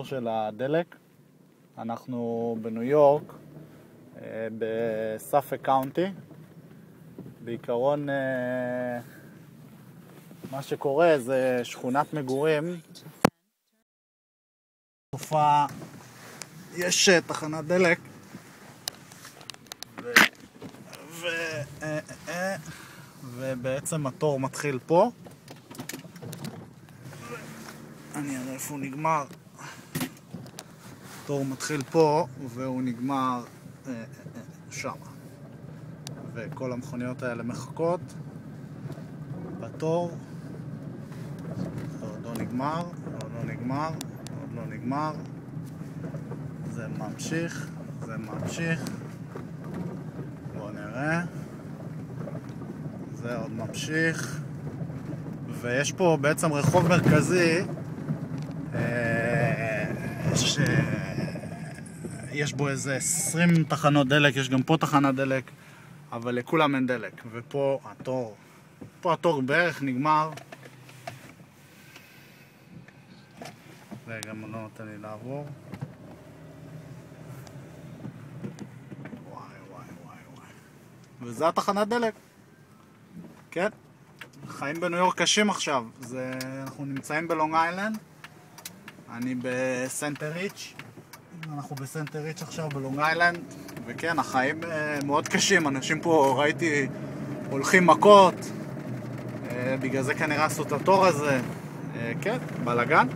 של הדלק. אנחנו בניו יורק, בסאפק קאונטי. בעיקרון מה שקורה זה שכונת מגורים. בסופה יש תחנת דלק ובעצם התור מתחיל פה. אני אראה איפה הוא נגמר. התור מתחיל פה והוא נגמר שם, וכל המכוניות האלה מחכות בתור. עוד לא נגמר, עוד לא נגמר, עוד לא נגמר. זה ממשיך, זה ממשיך. בואו נראה. זה עוד ממשיך. ויש פה בעצם רחוב מרכזי יש בו איזה 20 תחנות דלק, יש גם פה תחנת דלק, אבל לכולם אין דלק. ופה התור, פה התור בערך נגמר. זה גם לא נותן לי לעבור. וואי וואי וואי וואי. וזה התחנת דלק. כן, חיים בניו יורק קשים עכשיו. אנחנו נמצאים בלונג איילנד. אני בסנטר ריץ'. אנחנו בסנטר ריץ' עכשיו בלונג איילנד. וכן, החיים מאוד קשים. אנשים פה, ראיתי, הולכים מכות. בגלל זה כנראה עשו את התור הזה. כן, בלגן.